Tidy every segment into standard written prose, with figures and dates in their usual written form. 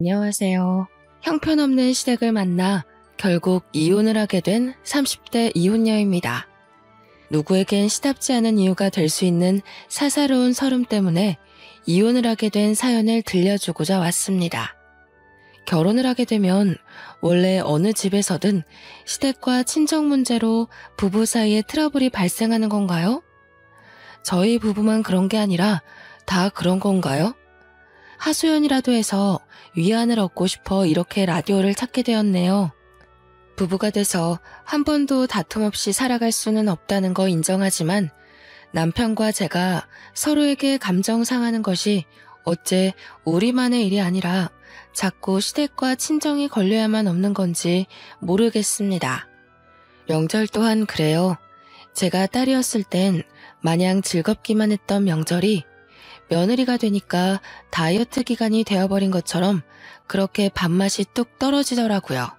안녕하세요. 형편없는 시댁을 만나 결국 이혼을 하게 된 30대 이혼녀입니다. 누구에겐 시답지 않은 이유가 될 수 있는 사사로운 서름 때문에 이혼을 하게 된 사연을 들려주고자 왔습니다. 결혼을 하게 되면 원래 어느 집에서든 시댁과 친정 문제로 부부 사이에 트러블이 발생하는 건가요? 저희 부부만 그런 게 아니라 다 그런 건가요? 하소연이라도 해서 위안을 얻고 싶어 이렇게 라디오를 찾게 되었네요. 부부가 돼서 한 번도 다툼 없이 살아갈 수는 없다는 거 인정하지만 남편과 제가 서로에게 감정 상하는 것이 어째 우리만의 일이 아니라 자꾸 시댁과 친정이 걸려야만 없는 건지 모르겠습니다. 명절 또한 그래요. 제가 딸이었을 땐 마냥 즐겁기만 했던 명절이 며느리가 되니까 다이어트 기간이 되어버린 것처럼 그렇게 밥맛이 뚝 떨어지더라고요.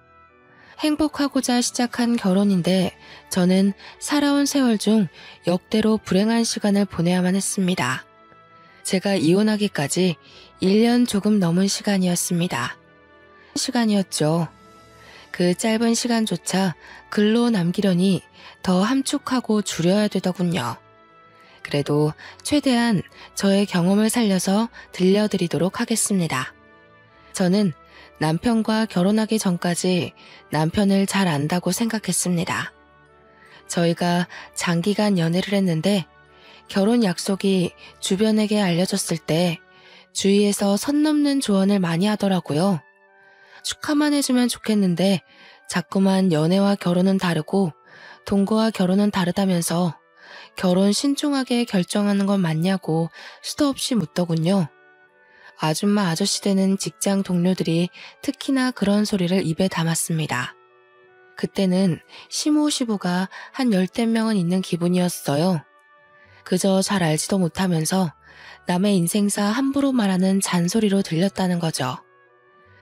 행복하고자 시작한 결혼인데 저는 살아온 세월 중 역대로 불행한 시간을 보내야만 했습니다. 제가 이혼하기까지 1년 조금 넘은 시간이었습니다. 시간이었죠. 그 짧은 시간조차 글로 남기려니 더 함축하고 줄여야 되더군요. 그래도 최대한 저의 경험을 살려서 들려드리도록 하겠습니다. 저는 남편과 결혼하기 전까지 남편을 잘 안다고 생각했습니다. 저희가 장기간 연애를 했는데 결혼 약속이 주변에게 알려졌을 때 주위에서 선 넘는 조언을 많이 하더라고요. 축하만 해주면 좋겠는데 자꾸만 연애와 결혼은 다르고 동거와 결혼은 다르다면서 결혼 신중하게 결정하는 건 맞냐고 수도 없이 묻더군요. 아줌마 아저씨 되는 직장 동료들이 특히나 그런 소리를 입에 담았습니다. 그때는 시모시부가 한 10대 명은 있는 기분이었어요. 그저 잘 알지도 못하면서 남의 인생사 함부로 말하는 잔소리로 들렸다는 거죠.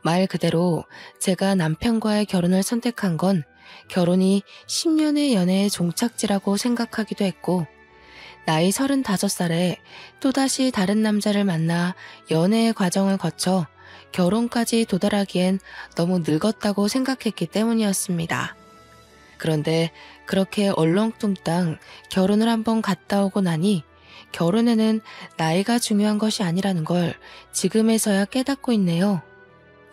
말 그대로 제가 남편과의 결혼을 선택한 건 결혼이 10년의 연애의 종착지라고 생각하기도 했고 나이 35살에 또다시 다른 남자를 만나 연애의 과정을 거쳐 결혼까지 도달하기엔 너무 늙었다고 생각했기 때문이었습니다. 그런데 그렇게 얼렁뚱땅 결혼을 한번 갔다 오고 나니 결혼에는 나이가 중요한 것이 아니라는 걸 지금에서야 깨닫고 있네요.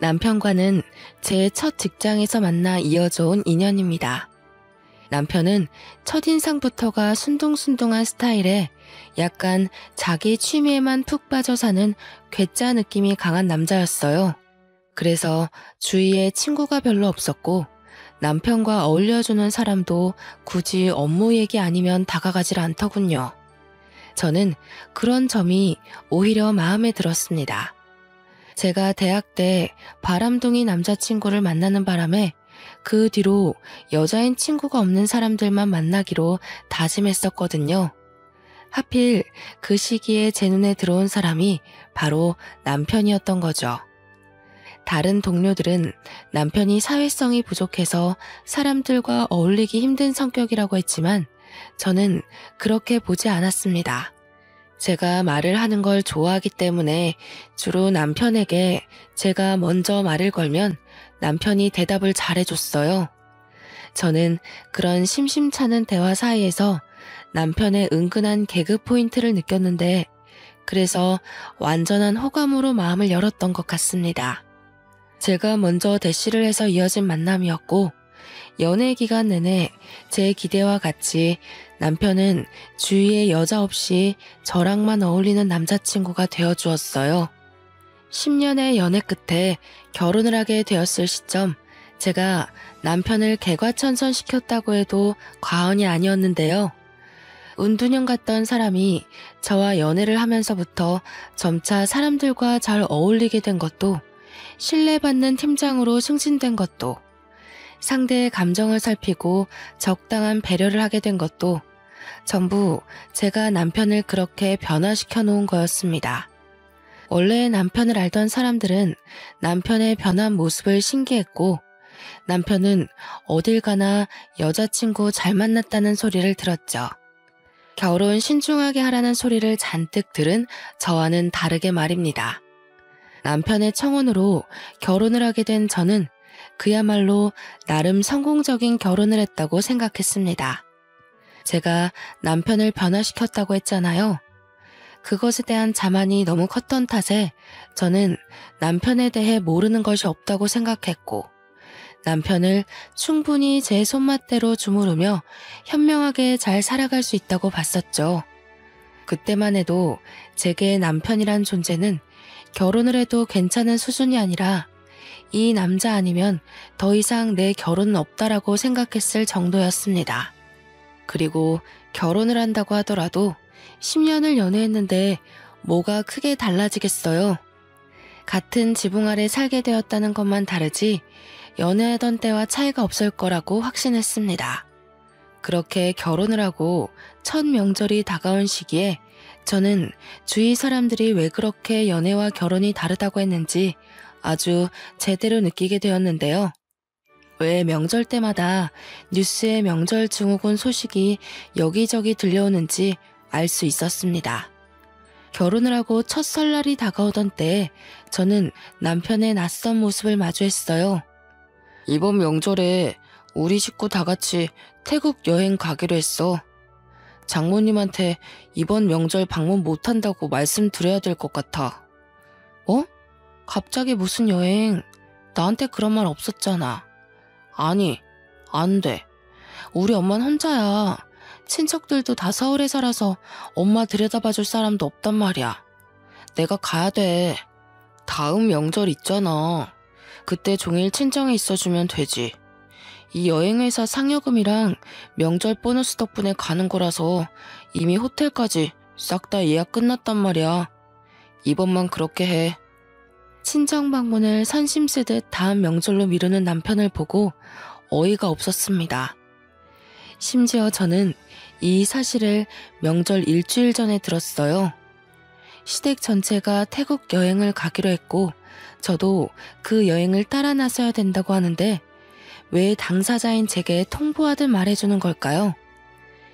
남편과는 제 첫 직장에서 만나 이어져 온 인연입니다. 남편은 첫인상부터가 순둥순둥한 스타일에 약간 자기 취미에만 푹 빠져 사는 괴짜 느낌이 강한 남자였어요. 그래서 주위에 친구가 별로 없었고 남편과 어울려주는 사람도 굳이 업무 얘기 아니면 다가가질 않더군요. 저는 그런 점이 오히려 마음에 들었습니다. 제가 대학 때 바람둥이 남자친구를 만나는 바람에 그 뒤로 여자인 친구가 없는 사람들만 만나기로 다짐했었거든요. 하필 그 시기에 제 눈에 들어온 사람이 바로 남편이었던 거죠. 다른 동료들은 남편이 사회성이 부족해서 사람들과 어울리기 힘든 성격이라고 했지만 저는 그렇게 보지 않았습니다. 제가 말을 하는 걸 좋아하기 때문에 주로 남편에게 제가 먼저 말을 걸면 남편이 대답을 잘해줬어요. 저는 그런 심심찮은 대화 사이에서 남편의 은근한 개그 포인트를 느꼈는데 그래서 완전한 호감으로 마음을 열었던 것 같습니다. 제가 먼저 대시를 해서 이어진 만남이었고 연애 기간 내내 제 기대와 같이 남편은 주위에 여자 없이 저랑만 어울리는 남자친구가 되어주었어요. 10년의 연애 끝에 결혼을 하게 되었을 시점 제가 남편을 개과천선시켰다고 해도 과언이 아니었는데요. 운두년 같던 사람이 저와 연애를 하면서부터 점차 사람들과 잘 어울리게 된 것도 신뢰받는 팀장으로 승진된 것도 상대의 감정을 살피고 적당한 배려를 하게 된 것도 전부 제가 남편을 그렇게 변화시켜 놓은 거였습니다. 원래 남편을 알던 사람들은 남편의 변한 모습을 신기했고 남편은 어딜 가나 여자친구 잘 만났다는 소리를 들었죠. 결혼 신중하게 하라는 소리를 잔뜩 들은 저와는 다르게 말입니다. 남편의 청혼으로 결혼을 하게 된 저는 그야말로 나름 성공적인 결혼을 했다고 생각했습니다. 제가 남편을 변화시켰다고 했잖아요. 그것에 대한 자만이 너무 컸던 탓에 저는 남편에 대해 모르는 것이 없다고 생각했고, 남편을 충분히 제 손맛대로 주무르며 현명하게 잘 살아갈 수 있다고 봤었죠. 그때만 해도 제게 남편이란 존재는 결혼을 해도 괜찮은 수준이 아니라 이 남자 아니면 더 이상 내 결혼은 없다라고 생각했을 정도였습니다. 그리고 결혼을 한다고 하더라도 10년을 연애했는데 뭐가 크게 달라지겠어요. 같은 지붕 아래 살게 되었다는 것만 다르지 연애하던 때와 차이가 없을 거라고 확신했습니다. 그렇게 결혼을 하고 첫 명절이 다가온 시기에 저는 주위 사람들이 왜 그렇게 연애와 결혼이 다르다고 했는지 아주 제대로 느끼게 되었는데요. 왜 명절 때마다 뉴스에 명절 증후군 소식이 여기저기 들려오는지 알 수 있었습니다. 결혼을 하고 첫 설날이 다가오던 때에 저는 남편의 낯선 모습을 마주했어요. 이번 명절에 우리 식구 다 같이 태국 여행 가기로 했어. 장모님한테 이번 명절 방문 못한다고 말씀드려야 될 것 같아. 어? 갑자기 무슨 여행? 나한테 그런 말 없었잖아. 아니, 안 돼. 우리 엄마는 혼자야. 친척들도 다 서울에 살아서 엄마 들여다봐줄 사람도 없단 말이야. 내가 가야 돼. 다음 명절 있잖아. 그때 종일 친정에 있어주면 되지. 이 여행회사 상여금이랑 명절 보너스 덕분에 가는 거라서 이미 호텔까지 싹 다 예약 끝났단 말이야. 이번만 그렇게 해. 친정 방문을 선심 쓰듯 다음 명절로 미루는 남편을 보고 어이가 없었습니다. 심지어 저는 이 사실을 명절 일주일 전에 들었어요. 시댁 전체가 태국 여행을 가기로 했고 저도 그 여행을 따라 나서야 된다고 하는데 왜 당사자인 제게 통보하듯 말해주는 걸까요?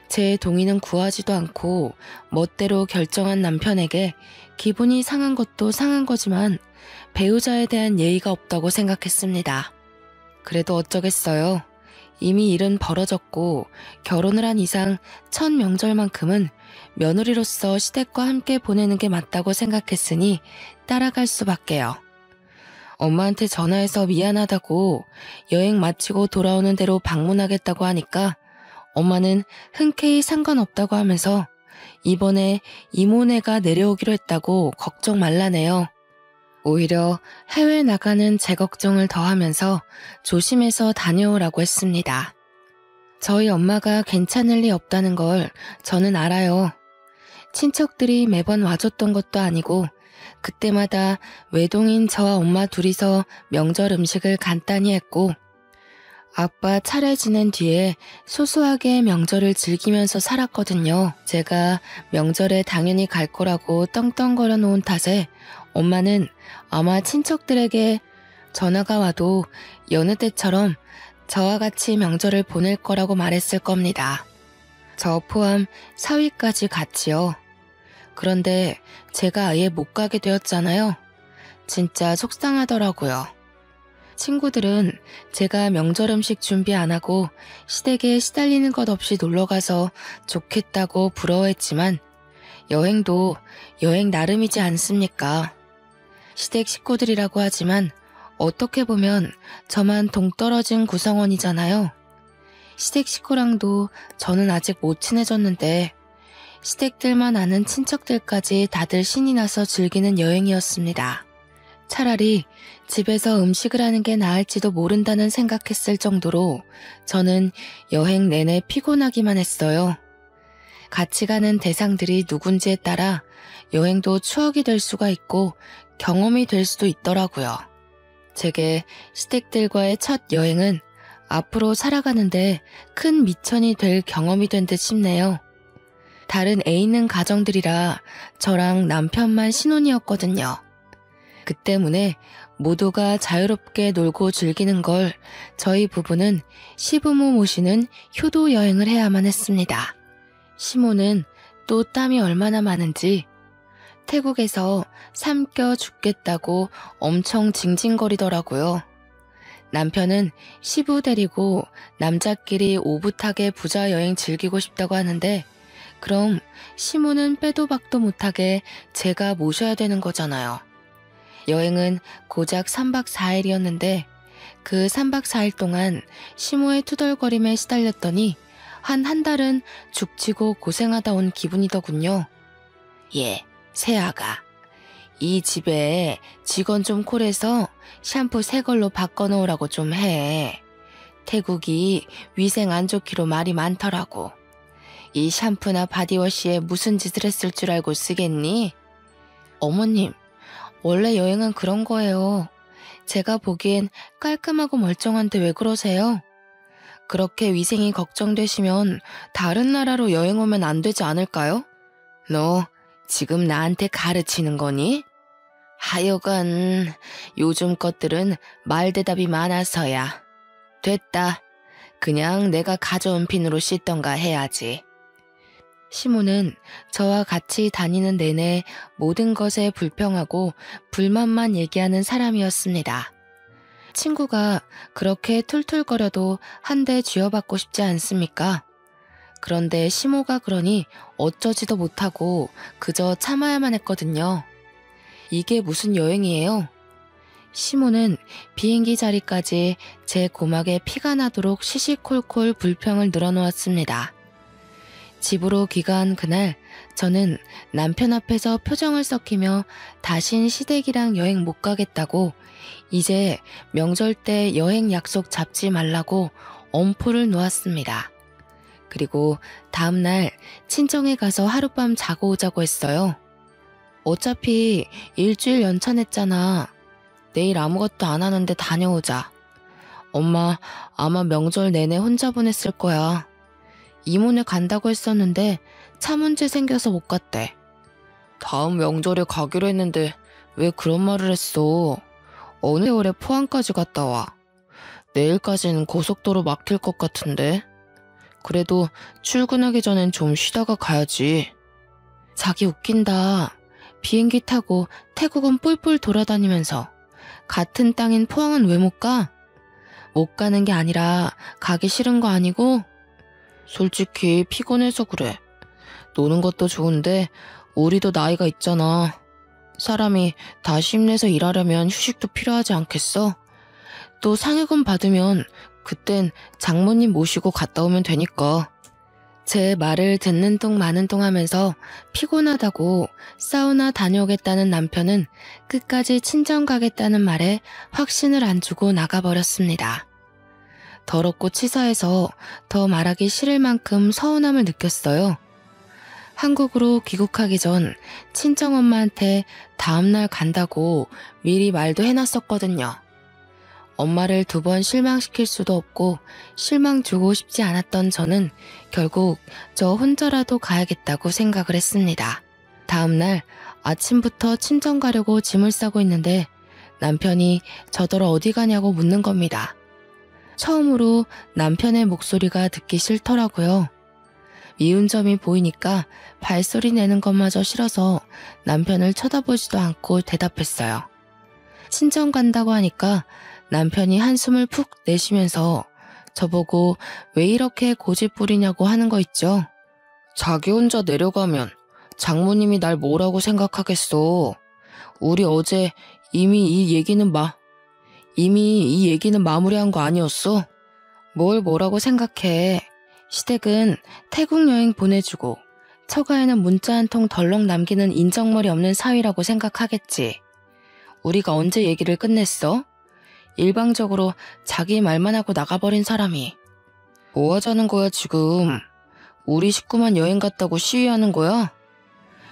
제 동의는 구하지도 않고 멋대로 결정한 남편에게 기분이 상한 것도 상한 거지만 배우자에 대한 예의가 없다고 생각했습니다. 그래도 어쩌겠어요. 이미 일은 벌어졌고 결혼을 한 이상 첫 명절만큼은 며느리로서 시댁과 함께 보내는 게 맞다고 생각했으니 따라갈 수밖에요. 엄마한테 전화해서 미안하다고 여행 마치고 돌아오는 대로 방문하겠다고 하니까 엄마는 흔쾌히 상관없다고 하면서 이번에 이모네가 내려오기로 했다고 걱정 말라네요. 오히려 해외 나가는 제 걱정을 더하면서 조심해서 다녀오라고 했습니다. 저희 엄마가 괜찮을 리 없다는 걸 저는 알아요. 친척들이 매번 와줬던 것도 아니고 그때마다 외동인 저와 엄마 둘이서 명절 음식을 간단히 했고 아빠 차례 지낸 뒤에 소소하게 명절을 즐기면서 살았거든요. 제가 명절에 당연히 갈 거라고 떵떵거려 놓은 탓에 엄마는 아마 친척들에게 전화가 와도 여느 때처럼 저와 같이 명절을 보낼 거라고 말했을 겁니다. 저 포함 사위까지 같이요. 그런데 제가 아예 못 가게 되었잖아요. 진짜 속상하더라고요. 친구들은 제가 명절 음식 준비 안 하고 시댁에 시달리는 것 없이 놀러가서 좋겠다고 부러워했지만 여행도 여행 나름이지 않습니까? 시댁 식구들이라고 하지만 어떻게 보면 저만 동떨어진 구성원이잖아요. 시댁 식구랑도 저는 아직 못 친해졌는데 시댁들만 아는 친척들까지 다들 신이 나서 즐기는 여행이었습니다. 차라리 집에서 음식을 하는 게 나을지도 모른다는 생각했을 정도로 저는 여행 내내 피곤하기만 했어요. 같이 가는 대상들이 누군지에 따라 여행도 추억이 될 수가 있고 경험이 될 수도 있더라고요. 제게 시댁들과의 첫 여행은 앞으로 살아가는데 큰 미천이 될 경험이 된 듯 싶네요. 다른 애 있는 가정들이라 저랑 남편만 신혼이었거든요. 그 때문에 모두가 자유롭게 놀고 즐기는 걸 저희 부부는 시부모 모시는 효도 여행을 해야만 했습니다. 시모는 또 땀이 얼마나 많은지 태국에서 삼켜 죽겠다고 엄청 징징거리더라고요. 남편은 시부 데리고 남자끼리 오붓하게 부자 여행 즐기고 싶다고 하는데 그럼 시모는 빼도 박도 못하게 제가 모셔야 되는 거잖아요. 여행은 고작 3박 4일이었는데 그 3박 4일 동안 시모의 투덜거림에 시달렸더니 한 달은 죽치고 고생하다 온 기분이더군요. 예, 새아가. 이 집에 직원 좀 콜해서 샴푸 새 걸로 바꿔놓으라고 좀 해. 태국이 위생 안 좋기로 말이 많더라고. 이 샴푸나 바디워시에 무슨 짓을 했을 줄 알고 쓰겠니? 어머님, 원래 여행은 그런 거예요. 제가 보기엔 깔끔하고 멀쩡한데 왜 그러세요? 그렇게 위생이 걱정되시면 다른 나라로 여행 오면 안 되지 않을까요? 너 지금 나한테 가르치는 거니? 하여간 요즘 것들은 말대답이 많아서야. 됐다. 그냥 내가 가져온 핀으로 씻던가 해야지. 시모는 저와 같이 다니는 내내 모든 것에 불평하고 불만만 얘기하는 사람이었습니다. 친구가 그렇게 툴툴거려도 한 대 쥐어받고 싶지 않습니까? 그런데 시모가 그러니 어쩌지도 못하고 그저 참아야만 했거든요. 이게 무슨 여행이에요? 시모는 비행기 자리까지 제 고막에 피가 나도록 시시콜콜 불평을 늘어놓았습니다. 집으로 귀가한 그날 저는 남편 앞에서 표정을 썩히며 다신 시댁이랑 여행 못 가겠다고 이제 명절 때 여행 약속 잡지 말라고 엄포를 놓았습니다. 그리고 다음날 친정에 가서 하룻밤 자고 오자고 했어요. 어차피 일주일 연차냈잖아. 내일 아무것도 안 하는데 다녀오자. 엄마 아마 명절 내내 혼자 보냈을 거야. 이모네 간다고 했었는데 차 문제 생겨서 못 갔대. 다음 명절에 가기로 했는데 왜 그런 말을 했어? 어느 세월에 포항까지 갔다 와. 내일까지는 고속도로 막힐 것 같은데. 그래도 출근하기 전엔 좀 쉬다가 가야지. 자기 웃긴다. 비행기 타고 태국은 뿔뿔 돌아다니면서 같은 땅인 포항은 왜 못 가? 못 가는 게 아니라 가기 싫은 거 아니고? 솔직히 피곤해서 그래. 노는 것도 좋은데 우리도 나이가 있잖아. 사람이 다시 힘내서 일하려면 휴식도 필요하지 않겠어? 또 상여금 받으면 그땐 장모님 모시고 갔다 오면 되니까. 제 말을 듣는 둥 마는 둥 하면서 피곤하다고 사우나 다녀오겠다는 남편은 끝까지 친정 가겠다는 말에 확신을 안 주고 나가버렸습니다. 더럽고 치사해서 더 말하기 싫을 만큼 서운함을 느꼈어요. 한국으로 귀국하기 전 친정엄마한테 다음날 간다고 미리 말도 해놨었거든요. 엄마를 2번 실망시킬 수도 없고 실망 주고 싶지 않았던 저는 결국 저 혼자라도 가야겠다고 생각을 했습니다. 다음날 아침부터 친정 가려고 짐을 싸고 있는데 남편이 저더러 어디 가냐고 묻는 겁니다. 처음으로 남편의 목소리가 듣기 싫더라고요. 미운 점이 보이니까 발소리 내는 것마저 싫어서 남편을 쳐다보지도 않고 대답했어요. 친정 간다고 하니까 남편이 한숨을 푹 내쉬면서 저보고 왜 이렇게 고집 부리냐고 하는 거 있죠. 자기 혼자 내려가면 장모님이 날 뭐라고 생각하겠어. 우리 어제 이미 이 얘기는 마무리한 거 아니었어? 뭘 뭐라고 생각해. 시댁은 태국 여행 보내주고 처가에는 문자 한 통 덜렁 남기는 인정머리 없는 사위라고 생각하겠지. 우리가 언제 얘기를 끝냈어? 일방적으로 자기 말만 하고 나가버린 사람이. 뭐 하자는 거야 지금? 우리 식구만 여행 갔다고 시위하는 거야?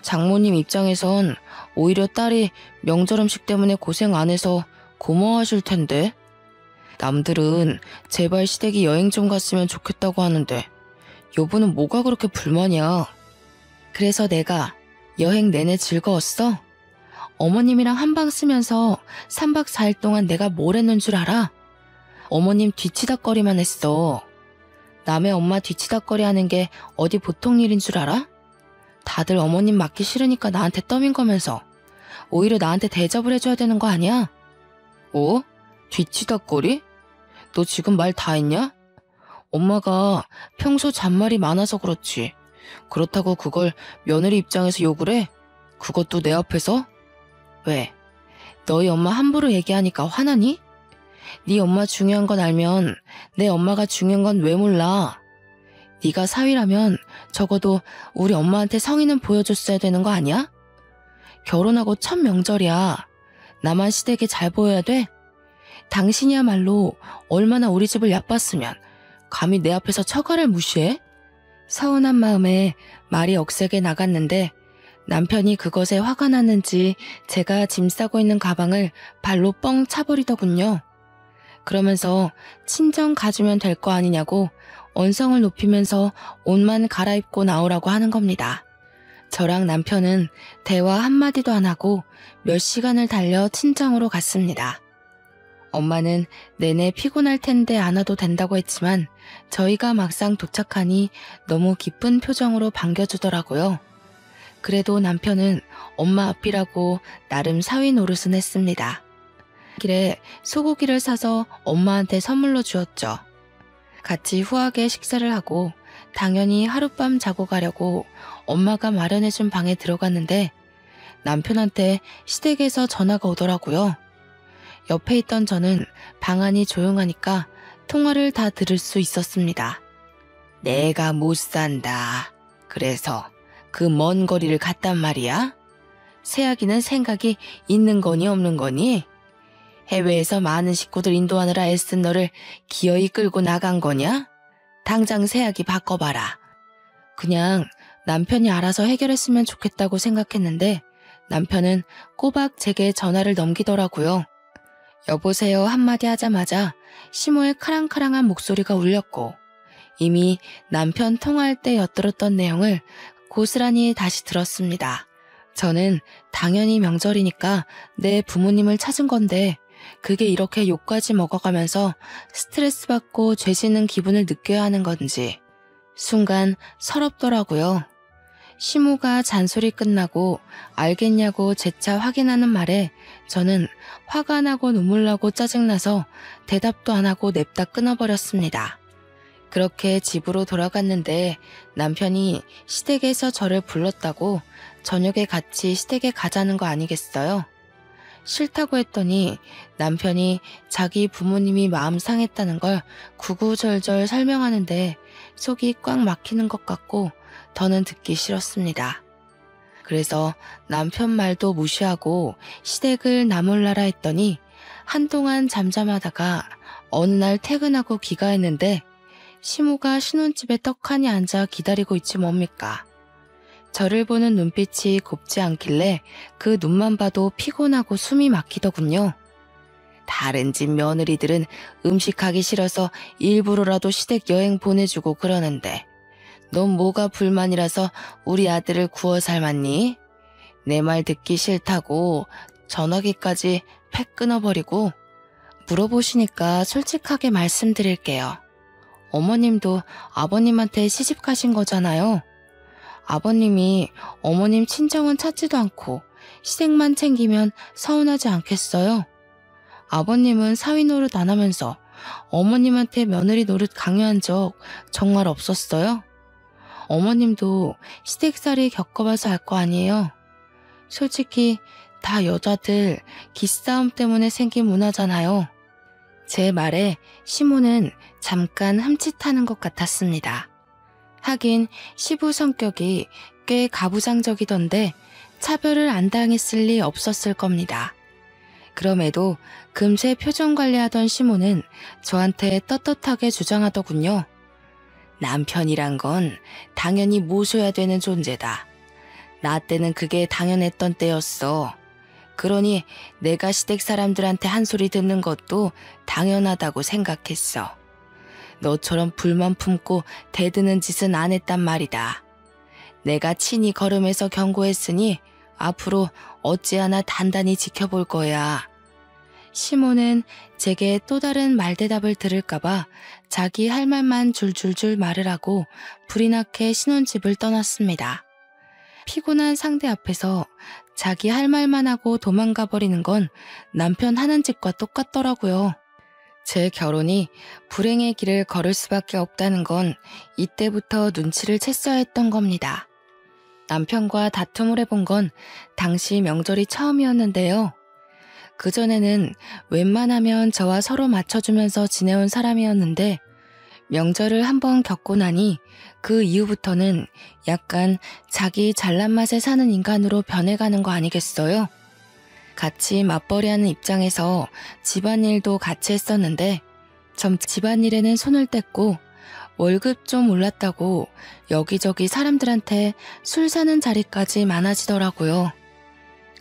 장모님 입장에선 오히려 딸이 명절 음식 때문에 고생 안 해서 고마워하실 텐데. 남들은 제발 시댁이 여행 좀 갔으면 좋겠다고 하는데 여보는 뭐가 그렇게 불만이야? 그래서 내가 여행 내내 즐거웠어? 어머님이랑 한방 쓰면서 3박 4일 동안 내가 뭘 했는 줄 알아? 어머님 뒤치다꺼리만 했어. 남의 엄마 뒤치다꺼리 하는 게 어디 보통 일인 줄 알아? 다들 어머님 맞기 싫으니까 나한테 떠민 거면서 오히려 나한테 대접을 해줘야 되는 거 아니야? 어? 뒤치다꺼리? 너 지금 말 다 했냐? 엄마가 평소 잔말이 많아서 그렇지. 그렇다고 그걸 며느리 입장에서 욕을 해? 그것도 내 앞에서? 왜? 너희 엄마 함부로 얘기하니까 화나니? 네 엄마 중요한 건 알면 내 엄마가 중요한 건 왜 몰라? 네가 사위라면 적어도 우리 엄마한테 성의는 보여줬어야 되는 거 아니야? 결혼하고 첫 명절이야. 나만 시댁에 잘 보여야 돼? 당신이야말로 얼마나 우리 집을 얕봤으면 감히 내 앞에서 처가를 무시해? 서운한 마음에 말이 억세게 나갔는데 남편이 그것에 화가 났는지 제가 짐 싸고 있는 가방을 발로 뻥 차버리더군요. 그러면서 친정 가주면 될 거 아니냐고 언성을 높이면서 옷만 갈아입고 나오라고 하는 겁니다. 저랑 남편은 대화 한마디도 안 하고 몇 시간을 달려 친정으로 갔습니다. 엄마는 내내 피곤할 텐데 안 와도 된다고 했지만 저희가 막상 도착하니 너무 기쁜 표정으로 반겨주더라고요. 그래도 남편은 엄마 앞이라고 나름 사위 노릇은 했습니다. 길에 소고기를 사서 엄마한테 선물로 주었죠. 같이 후하게 식사를 하고 당연히 하룻밤 자고 가려고 엄마가 마련해준 방에 들어갔는데 남편한테 시댁에서 전화가 오더라고요. 옆에 있던 저는 방 안이 조용하니까 통화를 다 들을 수 있었습니다. 내가 못 산다. 그래서 그 먼 거리를 갔단 말이야? 새아기는 생각이 있는 거니 없는 거니? 해외에서 많은 식구들 인도하느라 애쓴 너를 기어이 끌고 나간 거냐? 당장 새아기 바꿔봐라. 그냥 남편이 알아서 해결했으면 좋겠다고 생각했는데 남편은 꼬박 제게 전화를 넘기더라고요. 여보세요 한마디 하자마자 시모의 카랑카랑한 목소리가 울렸고 이미 남편 통화할 때 엿들었던 내용을 고스란히 다시 들었습니다. 저는 당연히 명절이니까 내 부모님을 찾은 건데 그게 이렇게 욕까지 먹어가면서 스트레스 받고 죄지는 기분을 느껴야 하는 건지 순간 서럽더라고요. 시모가 잔소리 끝나고 알겠냐고 재차 확인하는 말에 저는 화가 나고 눈물 나고 짜증나서 대답도 안 하고 냅다 끊어버렸습니다. 그렇게 집으로 돌아갔는데 남편이 시댁에서 저를 불렀다고 저녁에 같이 시댁에 가자는 거 아니겠어요? 싫다고 했더니 남편이 자기 부모님이 마음 상했다는 걸 구구절절 설명하는데 속이 꽉 막히는 것 같고 더는 듣기 싫었습니다. 그래서 남편 말도 무시하고 시댁을 나몰라라 했더니 한동안 잠잠하다가 어느 날 퇴근하고 귀가했는데 시모가 신혼집에 떡하니 앉아 기다리고 있지 뭡니까. 저를 보는 눈빛이 곱지 않길래 그 눈만 봐도 피곤하고 숨이 막히더군요. 다른 집 며느리들은 음식하기 싫어서 일부러라도 시댁 여행 보내주고 그러는데 넌 뭐가 불만이라서 우리 아들을 구워 삶았니? 내 말 듣기 싫다고 전화기까지 팩 끊어버리고 물어보시니까 솔직하게 말씀드릴게요. 어머님도 아버님한테 시집 가신 거잖아요. 아버님이 어머님 친정은 찾지도 않고 시댁만 챙기면 서운하지 않겠어요? 아버님은 사위 노릇 안 하면서 어머님한테 며느리 노릇 강요한 적 정말 없었어요? 어머님도 시댁살이 겪어봐서 알 거 아니에요? 솔직히 다 여자들 기싸움 때문에 생긴 문화잖아요. 제 말에 시모는 잠깐 흠칫하는 것 같았습니다. 하긴 시부 성격이 꽤 가부장적이던데 차별을 안 당했을 리 없었을 겁니다. 그럼에도 금세 표정 관리하던 시모는 저한테 떳떳하게 주장하더군요. 남편이란 건 당연히 모셔야 되는 존재다. 나 때는 그게 당연했던 때였어. 그러니 내가 시댁 사람들한테 한 소리 듣는 것도 당연하다고 생각했어. 너처럼 불만 품고 대드는 짓은 안 했단 말이다. 내가 친히 걸음해서 경고했으니 앞으로 어찌하나 단단히 지켜볼 거야. 시모는 제게 또 다른 말대답을 들을까봐 자기 할 말만 줄줄줄 말을 하고 불이 나게 신혼집을 떠났습니다. 피곤한 상대 앞에서 자기 할 말만 하고 도망가 버리는 건 남편 하는 짓과 똑같더라고요. 제 결혼이 불행의 길을 걸을 수밖에 없다는 건 이때부터 눈치를 챘어야 했던 겁니다. 남편과 다툼을 해본 건 당시 명절이 처음이었는데요. 그전에는 웬만하면 저와 서로 맞춰주면서 지내온 사람이었는데 명절을 한번 겪고 나니 그 이후부터는 약간 자기 잘난 맛에 사는 인간으로 변해가는 거 아니겠어요? 같이 맞벌이하는 입장에서 집안일도 같이 했었는데 점차 집안일에는 손을 뗐고 월급 좀 올랐다고 여기저기 사람들한테 술 사는 자리까지 많아지더라고요.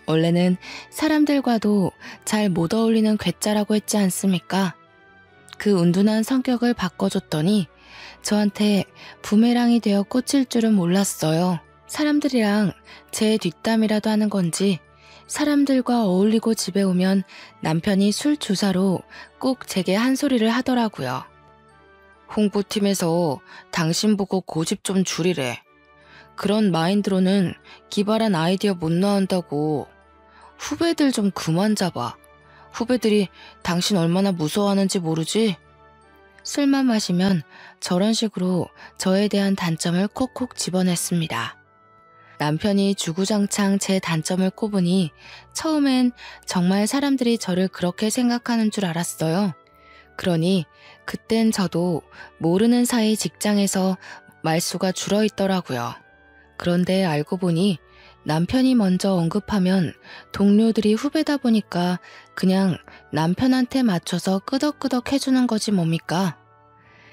원래는 사람들과도 잘 못 어울리는 괴짜라고 했지 않습니까? 그 운둔한 성격을 바꿔줬더니 저한테 부메랑이 되어 꽂힐 줄은 몰랐어요. 사람들이랑 제 뒷담이라도 하는 건지 사람들과 어울리고 집에 오면 남편이 술 주사로 꼭 제게 한 소리를 하더라고요. 홍보팀에서 당신 보고 고집 좀 줄이래. 그런 마인드로는 기발한 아이디어 못 나온다고. 후배들 좀 그만 잡아. 후배들이 당신 얼마나 무서워하는지 모르지? 술만 마시면 저런 식으로 저에 대한 단점을 콕콕 집어냈습니다. 남편이 주구장창 제 단점을 꼽으니 처음엔 정말 사람들이 저를 그렇게 생각하는 줄 알았어요. 그러니 그땐 저도 모르는 사이 직장에서 말수가 줄어있더라고요. 그런데 알고 보니 남편이 먼저 언급하면 동료들이 후배다 보니까 그냥 남편한테 맞춰서 끄덕끄덕 해주는 거지 뭡니까?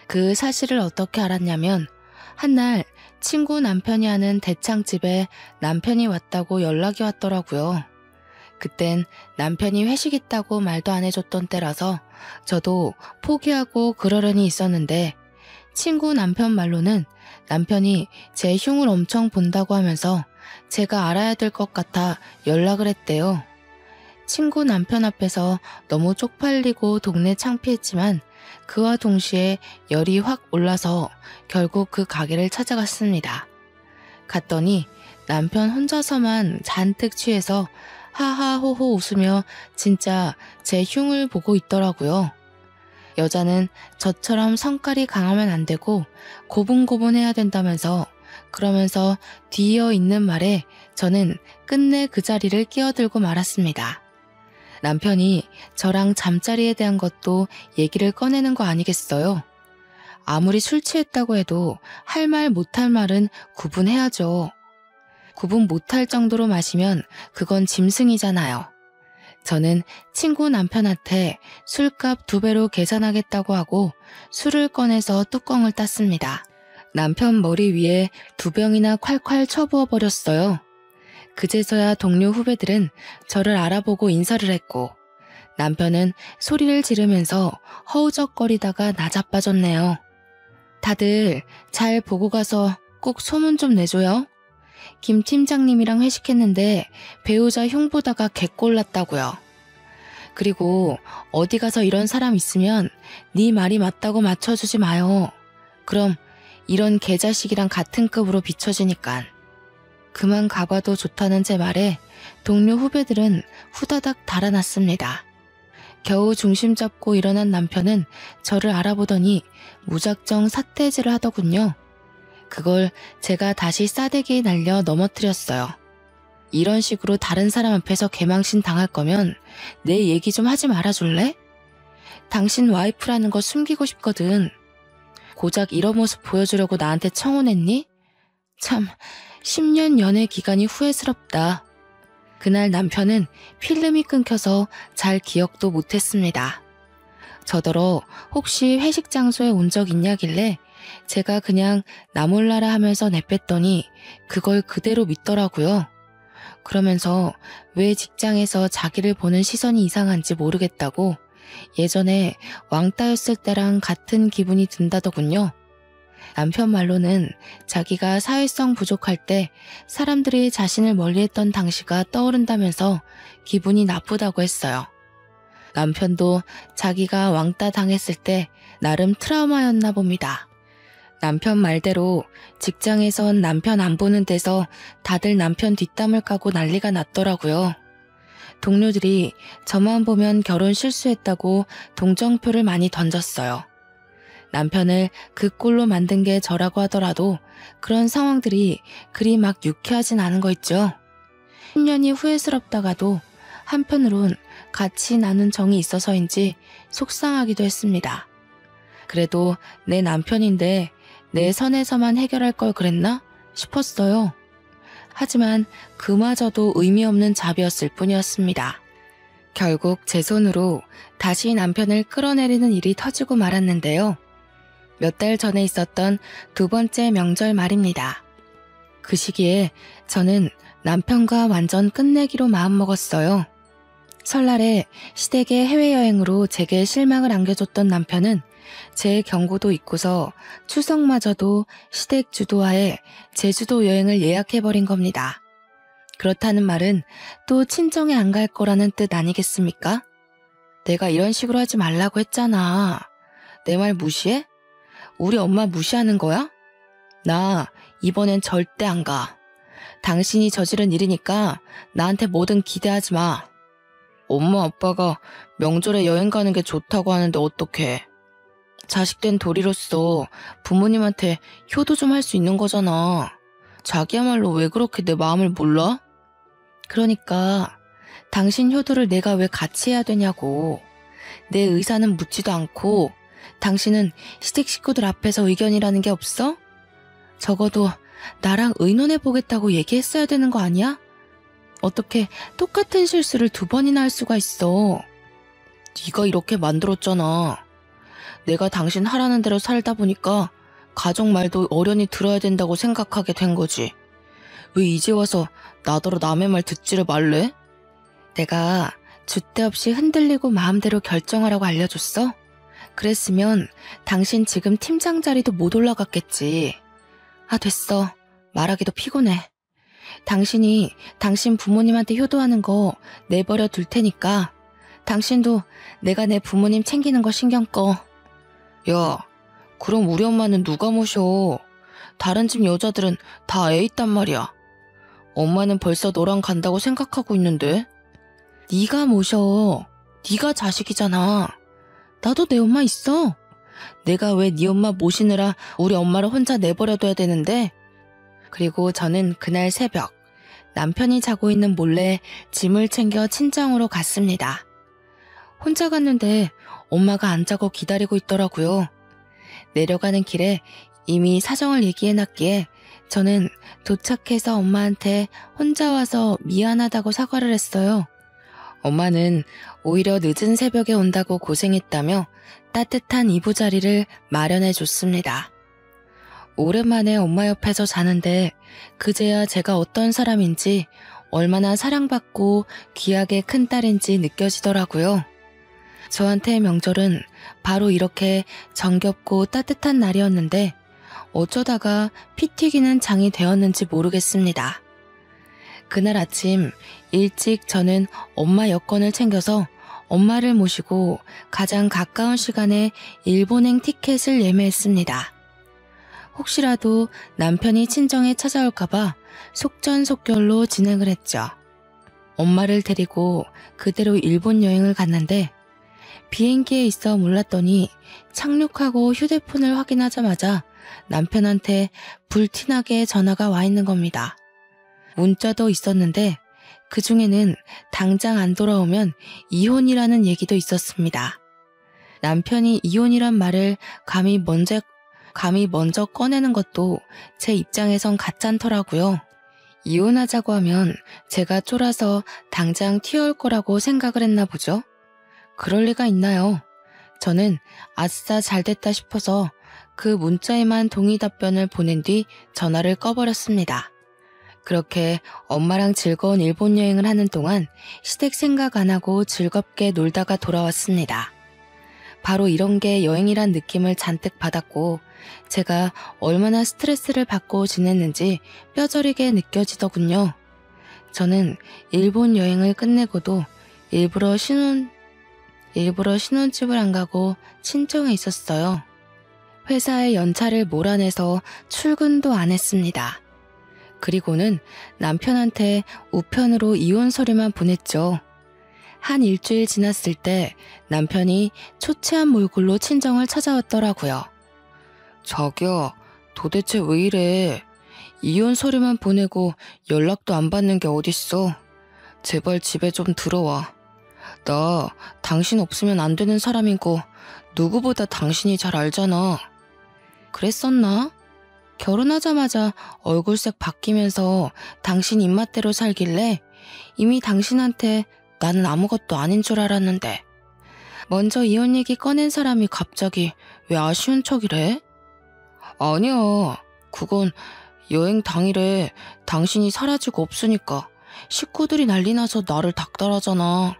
그 사실을 어떻게 알았냐면 한날 친구 남편이 하는 대창집에 남편이 왔다고 연락이 왔더라고요. 그땐 남편이 회식 있다고 말도 안 해줬던 때라서 저도 포기하고 그러려니 있었는데 친구 남편 말로는 남편이 제 흉을 엄청 본다고 하면서 제가 알아야 될 것 같아 연락을 했대요. 친구 남편 앞에서 너무 쪽팔리고 동네 창피했지만 그와 동시에 열이 확 올라서 결국 그 가게를 찾아갔습니다. 갔더니 남편 혼자서만 잔뜩 취해서 하하호호 웃으며 진짜 제 흉을 보고 있더라고요. 여자는 저처럼 성깔이 강하면 안 되고 고분고분해야 된다면서 그러면서 뒤이어 있는 말에 저는 끝내 그 자리를 끼어들고 말았습니다. 남편이 저랑 잠자리에 대한 것도 얘기를 꺼내는 거 아니겠어요? 아무리 술 취했다고 해도 할 말 못할 말은 구분해야죠. 구분 못할 정도로 마시면 그건 짐승이잖아요. 저는 친구 남편한테 술값 2배로 계산하겠다고 하고 술을 꺼내서 뚜껑을 땄습니다. 남편 머리 위에 2병이나 콸콸 쳐부어 버렸어요. 그제서야 동료 후배들은 저를 알아보고 인사를 했고 남편은 소리를 지르면서 허우적거리다가 나자빠졌네요. 다들 잘 보고 가서 꼭 소문 좀 내줘요. 김 팀장님이랑 회식했는데 배우자 흉 보다가 개꼴났다고요. 그리고 어디 가서 이런 사람 있으면 네 말이 맞다고 맞춰주지 마요. 그럼 이런 개자식이랑 같은 급으로 비춰지니깐. 그만 가봐도 좋다는 제 말에 동료 후배들은 후다닥 달아났습니다. 겨우 중심 잡고 일어난 남편은 저를 알아보더니 무작정 삿대질을 하더군요. 그걸 제가 다시 싸대기에 날려 넘어뜨렸어요. 이런 식으로 다른 사람 앞에서 개망신 당할 거면 내 얘기 좀 하지 말아줄래? 당신 와이프라는 거 숨기고 싶거든. 고작 이런 모습 보여주려고 나한테 청혼했니? 참 10년 연애 기간이 후회스럽다. 그날 남편은 필름이 끊겨서 잘 기억도 못했습니다. 저더러 혹시 회식 장소에 온 적 있냐길래 제가 그냥 나 몰라라 하면서 내뺐더니 그걸 그대로 믿더라고요. 그러면서 왜 직장에서 자기를 보는 시선이 이상한지 모르겠다고 예전에 왕따였을 때랑 같은 기분이 든다더군요. 남편 말로는 자기가 사회성 부족할 때 사람들이 자신을 멀리했던 당시가 떠오른다면서 기분이 나쁘다고 했어요. 남편도 자기가 왕따 당했을 때 나름 트라우마였나 봅니다. 남편 말대로 직장에선 남편 안 보는 데서 다들 남편 뒷담을 까고 난리가 났더라고요. 동료들이 저만 보면 결혼 실수했다고 동정표를 많이 던졌어요. 남편을 그 꼴로 만든 게 저라고 하더라도 그런 상황들이 그리 막 유쾌하진 않은 거 있죠. 10년이 후회스럽다가도 한편으론 같이 나눈 정이 있어서인지 속상하기도 했습니다. 그래도 내 남편인데 내 선에서만 해결할 걸 그랬나 싶었어요. 하지만 그마저도 의미 없는 잡이었을 뿐이었습니다. 결국 제 손으로 다시 남편을 끌어내리는 일이 터지고 말았는데요. 몇 달 전에 있었던 두 번째 명절 말입니다. 그 시기에 저는 남편과 완전 끝내기로 마음먹었어요. 설날에 시댁의 해외여행으로 제게 실망을 안겨줬던 남편은 제 경고도 잊고서 추석마저도 시댁 주도하에 제주도 여행을 예약해버린 겁니다. 그렇다는 말은 또 친정에 안 갈 거라는 뜻 아니겠습니까? 내가 이런 식으로 하지 말라고 했잖아. 내 말 무시해? 우리 엄마 무시하는 거야? 나 이번엔 절대 안 가. 당신이 저지른 일이니까 나한테 뭐든 기대하지 마. 엄마 아빠가 명절에 여행 가는 게 좋다고 하는데 어떡해. 자식된 도리로서 부모님한테 효도 좀 할 수 있는 거잖아. 자기야말로 왜 그렇게 내 마음을 몰라? 그러니까 당신 효도를 내가 왜 같이 해야 되냐고. 내 의사는 묻지도 않고 당신은 시댁 식구들 앞에서 의견이라는 게 없어? 적어도 나랑 의논해보겠다고 얘기했어야 되는 거 아니야? 어떻게 똑같은 실수를 두 번이나 할 수가 있어. 네가 이렇게 만들었잖아. 내가 당신 하라는 대로 살다 보니까 가족 말도 어련히 들어야 된다고 생각하게 된 거지. 왜 이제 와서 나더러 남의 말 듣지를 말래? 내가 줏대 없이 흔들리고 마음대로 결정하라고 알려줬어? 그랬으면 당신 지금 팀장 자리도 못 올라갔겠지. 아, 됐어. 말하기도 피곤해. 당신이 당신 부모님한테 효도하는 거 내버려 둘 테니까 당신도 내가 내 부모님 챙기는 거 신경 꺼. 야, 그럼 우리 엄마는 누가 모셔? 다른 집 여자들은 다 애 있단 말이야. 엄마는 벌써 너랑 간다고 생각하고 있는데. 네가 모셔. 네가 자식이잖아. 나도 내 엄마 있어. 내가 왜 네 엄마 모시느라 우리 엄마를 혼자 내버려둬야 되는데. 그리고 저는 그날 새벽 남편이 자고 있는 몰래 짐을 챙겨 친정으로 갔습니다. 혼자 갔는데 엄마가 안 자고 기다리고 있더라고요. 내려가는 길에 이미 사정을 얘기해놨기에 저는 도착해서 엄마한테 혼자 와서 미안하다고 사과를 했어요. 엄마는 오히려 늦은 새벽에 온다고 고생했다며 따뜻한 이부자리를 마련해 줬습니다. 오랜만에 엄마 옆에서 자는데 그제야 제가 어떤 사람인지 얼마나 사랑받고 귀하게 큰 딸인지 느껴지더라고요. 저한테 명절은 바로 이렇게 정겹고 따뜻한 날이었는데 어쩌다가 피 튀기는 장이 되었는지 모르겠습니다. 그날 아침 일찍 저는 엄마 여권을 챙겨서 엄마를 모시고 가장 가까운 시간에 일본행 티켓을 예매했습니다. 혹시라도 남편이 친정에 찾아올까봐 속전속결로 진행을 했죠. 엄마를 데리고 그대로 일본 여행을 갔는데 비행기에 있어 몰랐더니 착륙하고 휴대폰을 확인하자마자 남편한테 불티나게 전화가 와 있는 겁니다. 문자도 있었는데 그 중에는 당장 안 돌아오면 이혼이라는 얘기도 있었습니다. 남편이 이혼이란 말을 감히 먼저 꺼내는 것도 제 입장에선 가짠더라고요. 이혼하자고 하면 제가 쫄아서 당장 튀어올 거라고 생각을 했나 보죠. 그럴 리가 있나요? 저는 아싸 잘됐다 싶어서 그 문자에만 동의 답변을 보낸 뒤 전화를 꺼버렸습니다. 그렇게 엄마랑 즐거운 일본 여행을 하는 동안 시댁 생각 안 하고 즐겁게 놀다가 돌아왔습니다. 바로 이런 게 여행이란 느낌을 잔뜩 받았고 제가 얼마나 스트레스를 받고 지냈는지 뼈저리게 느껴지더군요. 저는 일본 여행을 끝내고도 일부러 신혼집을 안 가고 친정에 있었어요. 회사에 연차를 몰아내서 출근도 안 했습니다. 그리고는 남편한테 우편으로 이혼 서류만 보냈죠. 한 일주일 지났을 때 남편이 초췌한 몰골로 친정을 찾아왔더라고요. 자기야, 도대체 왜 이래? 이혼 서류만 보내고 연락도 안 받는 게 어딨어? 제발 집에 좀 들어와. 나 당신 없으면 안 되는 사람인 거 누구보다 당신이 잘 알잖아. 그랬었나? 결혼하자마자 얼굴색 바뀌면서 당신 입맛대로 살길래 이미 당신한테 나는 아무것도 아닌 줄 알았는데 먼저 이혼 얘기 꺼낸 사람이 갑자기 왜 아쉬운 척이래? 아니야. 그건 여행 당일에 당신이 사라지고 없으니까 식구들이 난리 나서 나를 닥달하잖아.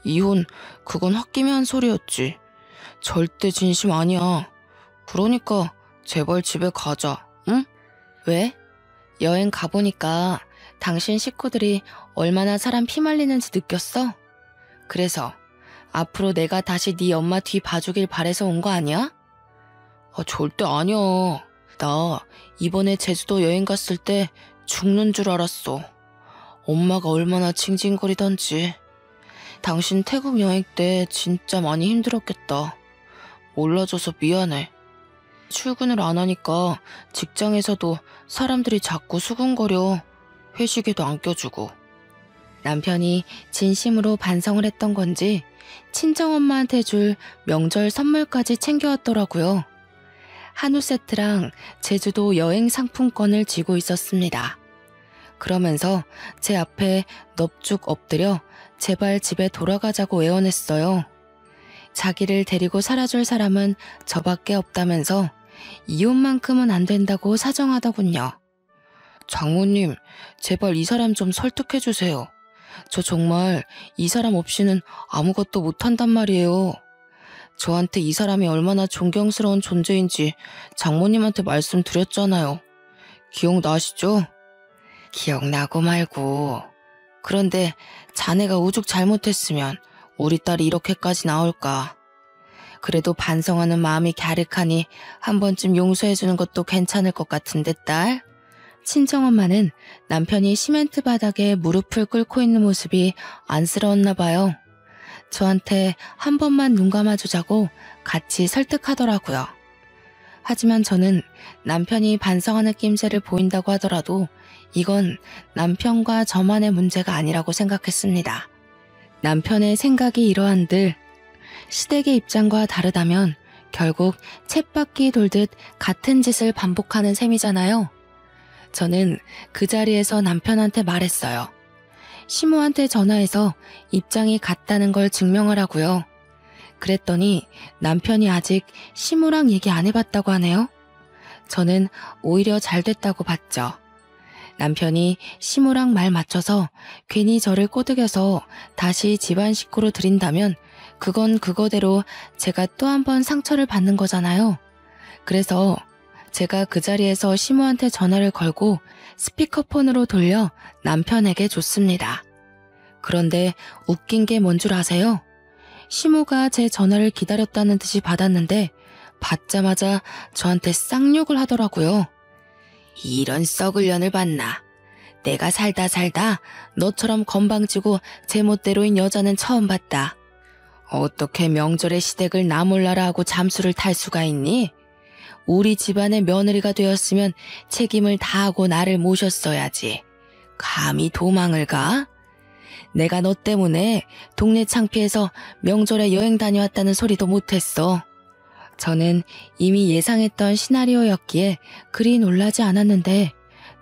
이혼, 그건 홧김에 한 소리였지. 절대 진심 아니야. 그러니까 제발 집에 가자, 응? 왜? 여행 가보니까 당신 식구들이 얼마나 사람 피말리는지 느꼈어? 그래서 앞으로 내가 다시 네 엄마 뒤 봐주길 바래서 온 거 아니야? 절대 아니야. 나 이번에 제주도 여행 갔을 때 죽는 줄 알았어. 엄마가 얼마나 징징거리던지. 당신 태국 여행 때 진짜 많이 힘들었겠다. 몰라줘서 미안해. 출근을 안 하니까 직장에서도 사람들이 자꾸 수군거려. 회식에도 안 껴주고. 남편이 진심으로 반성을 했던 건지 친정엄마한테 줄 명절 선물까지 챙겨왔더라고요. 한우 세트랑 제주도 여행 상품권을 쥐고 있었습니다. 그러면서 제 앞에 넙죽 엎드려 제발 집에 돌아가자고 애원했어요. 자기를 데리고 살아줄 사람은 저밖에 없다면서 이혼만큼은 안 된다고 사정하더군요. 장모님, 제발 이 사람 좀 설득해주세요. 저 정말 이 사람 없이는 아무것도 못한단 말이에요. 저한테 이 사람이 얼마나 존경스러운 존재인지 장모님한테 말씀드렸잖아요. 기억나시죠? 기억나고 말고. 그런데 자네가 오죽 잘못했으면 우리 딸이 이렇게까지 나올까. 그래도 반성하는 마음이 갸륵하니 한 번쯤 용서해주는 것도 괜찮을 것 같은데 딸? 친정엄마는 남편이 시멘트 바닥에 무릎을 꿇고 있는 모습이 안쓰러웠나 봐요. 저한테 한 번만 눈 감아주자고 같이 설득하더라고요. 하지만 저는 남편이 반성하는 낌새를 보인다고 하더라도 이건 남편과 저만의 문제가 아니라고 생각했습니다. 남편의 생각이 이러한들 시댁의 입장과 다르다면 결국 쳇바퀴 돌듯 같은 짓을 반복하는 셈이잖아요. 저는 그 자리에서 남편한테 말했어요. 시모한테 전화해서 입장이 같다는 걸 증명하라고요. 그랬더니 남편이 아직 시모랑 얘기 안 해봤다고 하네요. 저는 오히려 잘 됐다고 봤죠. 남편이 시모랑 말 맞춰서 괜히 저를 꼬드겨서 다시 집안 식구로 들인다면 그건 그거대로 제가 또 한 번 상처를 받는 거잖아요. 그래서 제가 그 자리에서 시모한테 전화를 걸고 스피커폰으로 돌려 남편에게 줬습니다. 그런데 웃긴 게 뭔 줄 아세요? 시모가 제 전화를 기다렸다는 듯이 받았는데 받자마자 저한테 쌍욕을 하더라고요. 이런 썩을 년을 봤나. 내가 살다 너처럼 건방지고 제멋대로인 여자는 처음 봤다. 어떻게 명절에 시댁을 나 몰라라 하고 잠수를 탈 수가 있니? 우리 집안의 며느리가 되었으면 책임을 다하고 나를 모셨어야지. 감히 도망을 가? 내가 너 때문에 동네 창피해서 명절에 여행 다녀왔다는 소리도 못했어. 저는 이미 예상했던 시나리오였기에 그리 놀라지 않았는데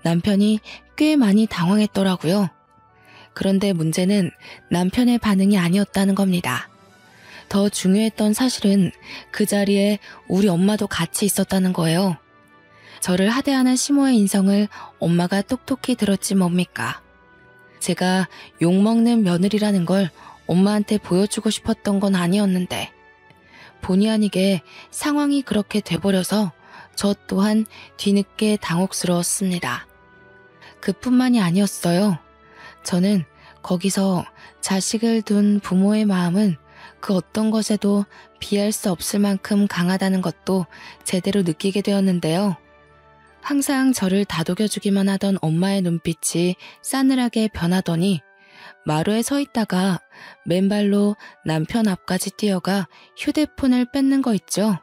남편이 꽤 많이 당황했더라고요. 그런데 문제는 남편의 반응이 아니었다는 겁니다. 더 중요했던 사실은 그 자리에 우리 엄마도 같이 있었다는 거예요. 저를 하대하는 시모의 인성을 엄마가 똑똑히 들었지 뭡니까. 제가 욕먹는 며느리라는 걸 엄마한테 보여주고 싶었던 건 아니었는데 본의 아니게 상황이 그렇게 돼버려서 저 또한 뒤늦게 당혹스러웠습니다. 그뿐만이 아니었어요. 저는 거기서 자식을 둔 부모의 마음은 그 어떤 것에도 비할 수 없을 만큼 강하다는 것도 제대로 느끼게 되었는데요. 항상 저를 다독여주기만 하던 엄마의 눈빛이 싸늘하게 변하더니 마루에 서 있다가 맨발로 남편 앞까지 뛰어가 휴대폰을 뺏는 거 있죠.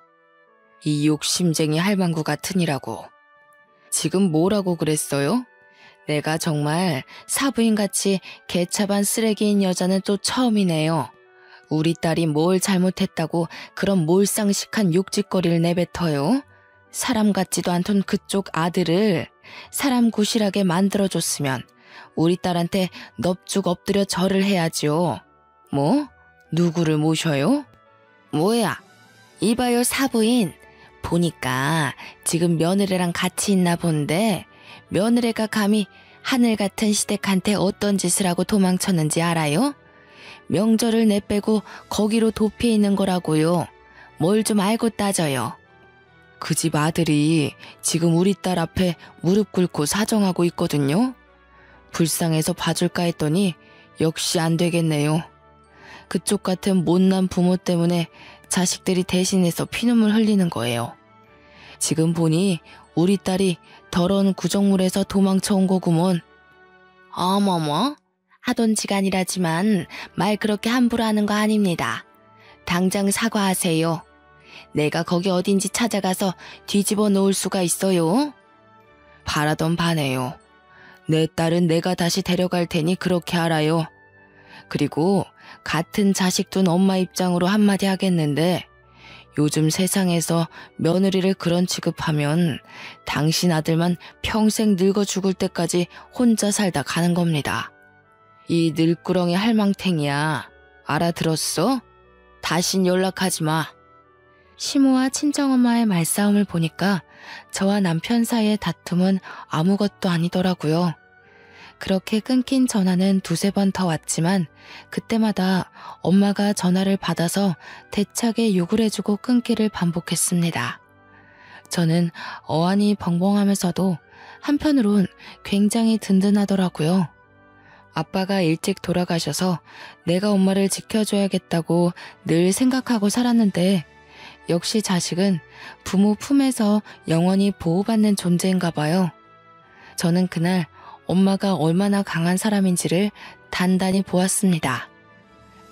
이 욕심쟁이 할망구 같으니라고. 지금 뭐라고 그랬어요? 내가 정말 사부인같이 개차반 쓰레기인 여자는 또 처음이네요. 우리 딸이 뭘 잘못했다고 그런 몰상식한 욕짓거리를 내뱉어요? 사람 같지도 않던 그쪽 아들을 사람 구실하게 만들어줬으면 우리 딸한테 넙죽 엎드려 절을 해야지요. 뭐? 누구를 모셔요? 뭐야? 이봐요 사부인. 보니까 지금 며느리랑 같이 있나 본데 며느리가 감히 하늘 같은 시댁한테 어떤 짓을 하고 도망쳤는지 알아요? 명절을 내빼고 거기로 도피해 있는 거라고요. 뭘 좀 알고 따져요. 그 집 아들이 지금 우리 딸 앞에 무릎 꿇고 사정하고 있거든요. 불쌍해서 봐줄까 했더니 역시 안 되겠네요. 그쪽 같은 못난 부모 때문에 자식들이 대신해서 피눈물 흘리는 거예요. 지금 보니 우리 딸이 더러운 구정물에서 도망쳐온 거구먼. 어머머, 하던지간이라지만 말 그렇게 함부로 하는 거 아닙니다. 당장 사과하세요. 내가 거기 어딘지 찾아가서 뒤집어 놓을 수가 있어요? 바라던 바네요. 내 딸은 내가 다시 데려갈 테니 그렇게 알아요. 그리고 같은 자식 둔 엄마 입장으로 한마디 하겠는데 요즘 세상에서 며느리를 그런 취급하면 당신 아들만 평생 늙어 죽을 때까지 혼자 살다 가는 겁니다. 이 늙구렁이 할망탱이야. 알아들었어? 다신 연락하지 마. 시모와 친정엄마의 말싸움을 보니까 저와 남편 사이의 다툼은 아무것도 아니더라고요. 그렇게 끊긴 전화는 두세 번 더 왔지만 그때마다 엄마가 전화를 받아서 대차게 욕을 해주고 끊기를 반복했습니다. 저는 어안이 벙벙하면서도 한편으론 굉장히 든든하더라고요. 아빠가 일찍 돌아가셔서 내가 엄마를 지켜줘야겠다고 늘 생각하고 살았는데 역시 자식은 부모 품에서 영원히 보호받는 존재인가 봐요. 저는 그날 엄마가 얼마나 강한 사람인지를 단단히 보았습니다.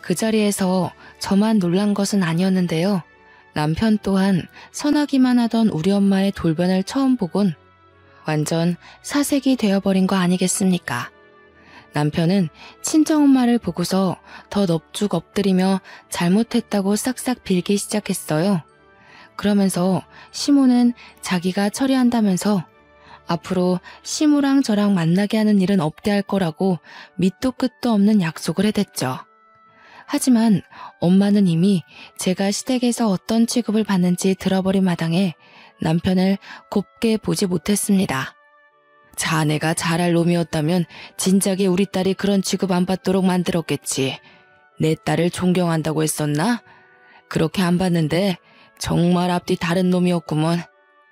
그 자리에서 저만 놀란 것은 아니었는데요. 남편 또한 선하기만 하던 우리 엄마의 돌변을 처음 보곤 완전 사색이 되어버린 거 아니겠습니까? 남편은 친정엄마를 보고서 더 넙죽 엎드리며 잘못했다고 싹싹 빌기 시작했어요. 그러면서 시모는 자기가 처리한다면서 앞으로 시모랑 저랑 만나게 하는 일은 없게 할 거라고 밑도 끝도 없는 약속을 해댔죠. 하지만 엄마는 이미 제가 시댁에서 어떤 취급을 받는지 들어버린 마당에 남편을 곱게 보지 못했습니다. 자네가 잘할 놈이었다면 진작에 우리 딸이 그런 취급 안 받도록 만들었겠지. 내 딸을 존경한다고 했었나? 그렇게 안 봤는데 정말 앞뒤 다른 놈이었구먼.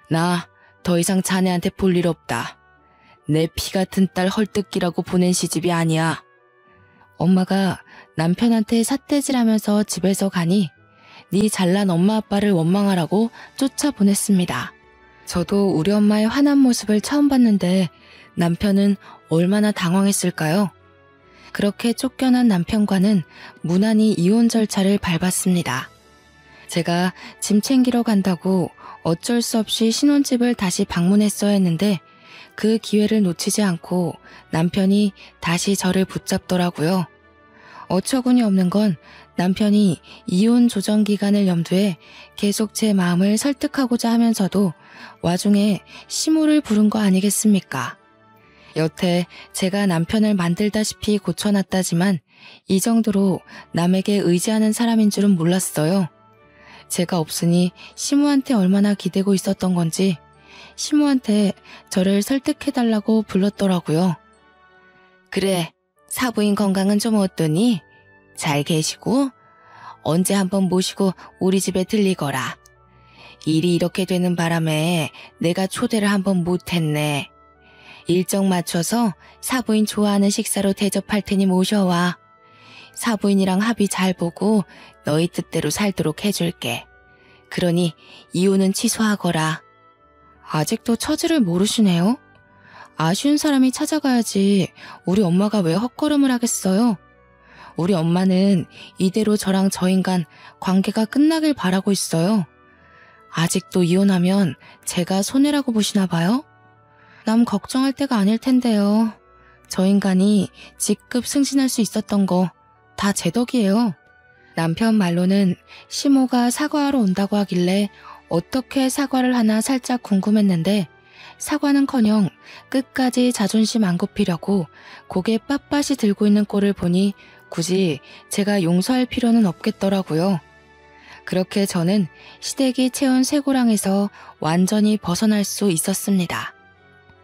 나 더 이상 자네한테 볼 일 없다. 내 피 같은 딸 헐뜯기라고 보낸 시집이 아니야. 엄마가 남편한테 삿대질하면서 집에서 가니 네 잘난 엄마 아빠를 원망하라고 쫓아보냈습니다. 저도 우리 엄마의 화난 모습을 처음 봤는데 남편은 얼마나 당황했을까요? 그렇게 쫓겨난 남편과는 무난히 이혼 절차를 밟았습니다. 제가 짐 챙기러 간다고 어쩔 수 없이 신혼집을 다시 방문했어야 했는데 그 기회를 놓치지 않고 남편이 다시 저를 붙잡더라고요. 어처구니 없는 건 남편이 이혼 조정 기간을 염두에 계속 제 마음을 설득하고자 하면서도 와중에 시모를 부른 거 아니겠습니까? 여태 제가 남편을 만들다시피 고쳐놨다지만 이 정도로 남에게 의지하는 사람인 줄은 몰랐어요. 제가 없으니 시모한테 얼마나 기대고 있었던 건지 시모한테 저를 설득해달라고 불렀더라고요. 그래, 사부인 건강은 좀 어떠니? 잘 계시고? 언제 한번 모시고 우리 집에 들리거라. 일이 이렇게 되는 바람에 내가 초대를 한번 못했네. 일정 맞춰서 사부인 좋아하는 식사로 대접할 테니 모셔와. 사부인이랑 합의 잘 보고 너희 뜻대로 살도록 해줄게. 그러니 이혼은 취소하거라. 아직도 처지를 모르시네요? 아쉬운 사람이 찾아가야지 우리 엄마가 왜 헛걸음을 하겠어요? 우리 엄마는 이대로 저랑 저 인간 관계가 끝나길 바라고 있어요. 아직도 이혼하면 제가 손해라고 보시나 봐요? 남 걱정할 때가 아닐 텐데요. 저 인간이 직급 승진할 수 있었던 거 다 제 덕이에요. 남편 말로는 시모가 사과하러 온다고 하길래 어떻게 사과를 하나 살짝 궁금했는데 사과는커녕 끝까지 자존심 안 굽히려고 고개 빳빳이 들고 있는 꼴을 보니 굳이 제가 용서할 필요는 없겠더라고요. 그렇게 저는 시댁이 채운 쇠고랑에서 완전히 벗어날 수 있었습니다.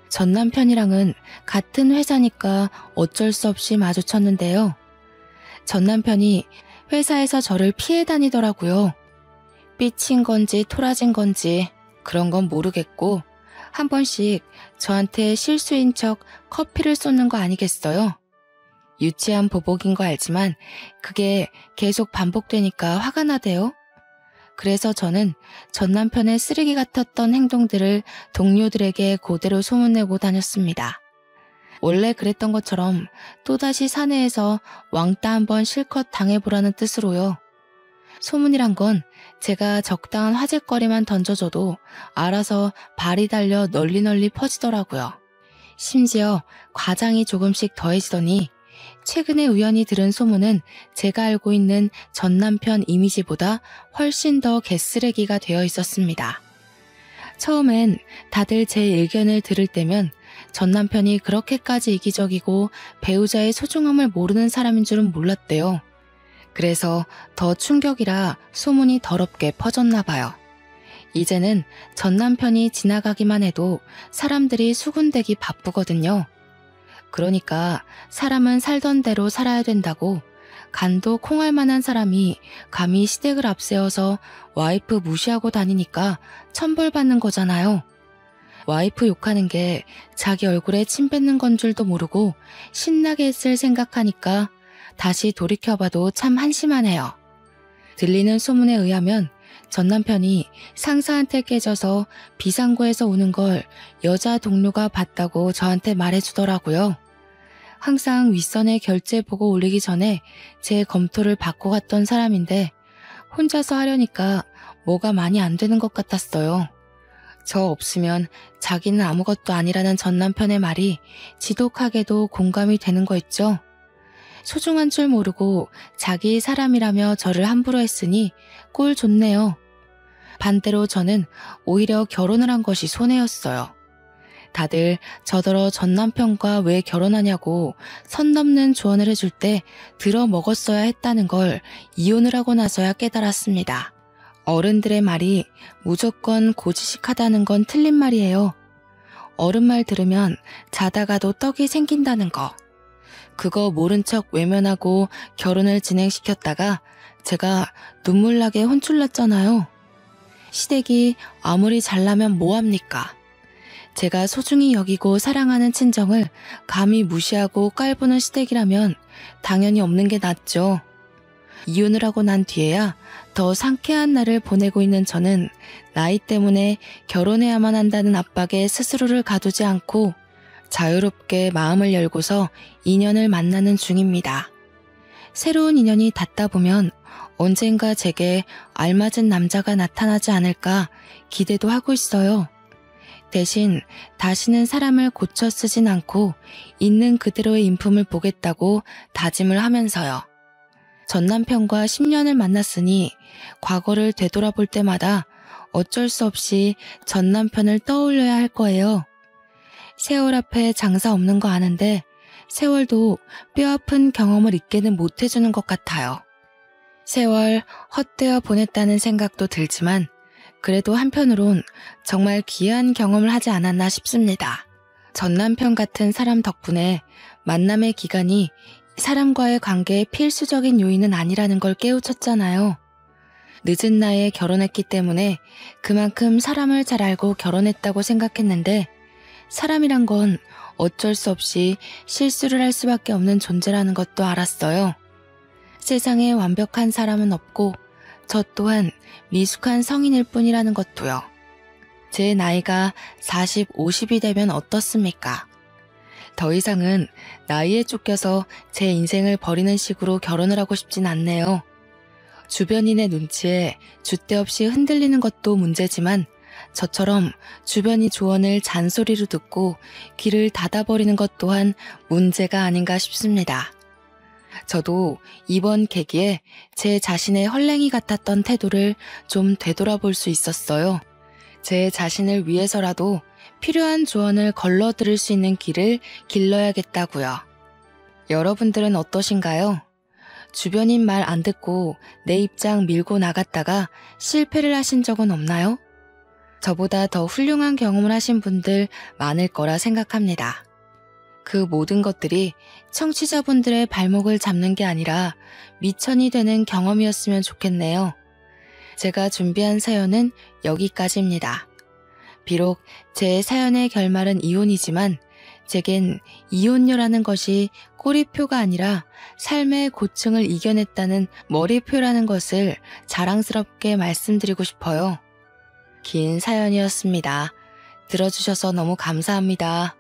전 남편이랑은 같은 회사니까 어쩔 수 없이 마주쳤는데요. 전 남편이 회사에서 저를 피해 다니더라고요. 삐친 건지 토라진 건지 그런 건 모르겠고 한 번씩 저한테 실수인 척 커피를 쏟는 거 아니겠어요? 유치한 보복인 거 알지만 그게 계속 반복되니까 화가 나대요. 그래서 저는 전 남편의 쓰레기 같았던 행동들을 동료들에게 그대로 소문내고 다녔습니다. 원래 그랬던 것처럼 또다시 사내에서 왕따 한번 실컷 당해보라는 뜻으로요. 소문이란 건 제가 적당한 화제거리만 던져줘도 알아서 발이 달려 널리 퍼지더라고요. 심지어 과장이 조금씩 더해지더니 최근에 우연히 들은 소문은 제가 알고 있는 전 남편 이미지보다 훨씬 더 개쓰레기가 되어 있었습니다. 처음엔 다들 제 의견을 들을 때면 전 남편이 그렇게까지 이기적이고 배우자의 소중함을 모르는 사람인 줄은 몰랐대요. 그래서 더 충격이라 소문이 더럽게 퍼졌나 봐요. 이제는 전 남편이 지나가기만 해도 사람들이 수군대기 바쁘거든요. 그러니까 사람은 살던 대로 살아야 된다고 간도 콩할 만한 사람이 감히 시댁을 앞세워서 와이프 무시하고 다니니까 천벌받는 거잖아요. 와이프 욕하는 게 자기 얼굴에 침 뱉는 건 줄도 모르고 신나게 했을 생각하니까 다시 돌이켜봐도 참 한심하네요. 들리는 소문에 의하면 전 남편이 상사한테 깨져서 비상구에서 오는 걸 여자 동료가 봤다고 저한테 말해주더라고요. 항상 윗선에 결제 보고 올리기 전에 제 검토를 받고 갔던 사람인데 혼자서 하려니까 뭐가 많이 안 되는 것 같았어요. 저 없으면 자기는 아무것도 아니라는 전 남편의 말이 지독하게도 공감이 되는 거 있죠. 소중한 줄 모르고 자기 사람이라며 저를 함부로 했으니 꼴 좋네요. 반대로 저는 오히려 결혼을 한 것이 손해였어요. 다들 저더러 전 남편과 왜 결혼하냐고 선 넘는 조언을 해줄 때 들어먹었어야 했다는 걸 이혼을 하고 나서야 깨달았습니다. 어른들의 말이 무조건 고지식하다는 건 틀린 말이에요. 어른 말 들으면 자다가도 떡이 생긴다는 거. 그거 모른 척 외면하고 결혼을 진행시켰다가 제가 눈물나게 혼쭐났잖아요. 시댁이 아무리 잘나면 뭐합니까? 제가 소중히 여기고 사랑하는 친정을 감히 무시하고 깔보는 시댁이라면 당연히 없는 게 낫죠. 이혼을 하고 난 뒤에야 더 상쾌한 날을 보내고 있는 저는 나이 때문에 결혼해야만 한다는 압박에 스스로를 가두지 않고 자유롭게 마음을 열고서 인연을 만나는 중입니다. 새로운 인연이 닿다 보면 언젠가 제게 알맞은 남자가 나타나지 않을까 기대도 하고 있어요. 대신 다시는 사람을 고쳐 쓰진 않고 있는 그대로의 인품을 보겠다고 다짐을 하면서요. 전 남편과 10년을 만났으니 과거를 되돌아볼 때마다 어쩔 수 없이 전 남편을 떠올려야 할 거예요. 세월 앞에 장사 없는 거 아는데 세월도 뼈아픈 경험을 잊게는 못해주는 것 같아요. 세월 헛되어 보냈다는 생각도 들지만 그래도 한편으론 정말 귀한 경험을 하지 않았나 싶습니다. 전 남편 같은 사람 덕분에 만남의 기간이 사람과의 관계의 필수적인 요인은 아니라는 걸 깨우쳤잖아요. 늦은 나이에 결혼했기 때문에 그만큼 사람을 잘 알고 결혼했다고 생각했는데 사람이란 건 어쩔 수 없이 실수를 할 수밖에 없는 존재라는 것도 알았어요. 세상에 완벽한 사람은 없고 저 또한 미숙한 성인일 뿐이라는 것도요. 제 나이가 40, 50이 되면 어떻습니까? 더 이상은 나이에 쫓겨서 제 인생을 버리는 식으로 결혼을 하고 싶진 않네요. 주변인의 눈치에 줏대 없이 흔들리는 것도 문제지만 저처럼 주변이 조언을 잔소리로 듣고 귀를 닫아버리는 것 또한 문제가 아닌가 싶습니다. 저도 이번 계기에 제 자신의 헐랭이 같았던 태도를 좀 되돌아볼 수 있었어요. 제 자신을 위해서라도 필요한 조언을 걸러 들을 수 있는 길을 길러야겠다고요. 여러분들은 어떠신가요? 주변인 말 안 듣고 내 입장 밀고 나갔다가 실패를 하신 적은 없나요? 저보다 더 훌륭한 경험을 하신 분들 많을 거라 생각합니다. 그 모든 것들이 청취자분들의 발목을 잡는 게 아니라 미천이 되는 경험이었으면 좋겠네요. 제가 준비한 사연은 여기까지입니다. 비록 제 사연의 결말은 이혼이지만 제겐 이혼녀라는 것이 꼬리표가 아니라 삶의 고충을 이겨냈다는 머리표라는 것을 자랑스럽게 말씀드리고 싶어요. 긴 사연이었습니다. 들어주셔서 너무 감사합니다.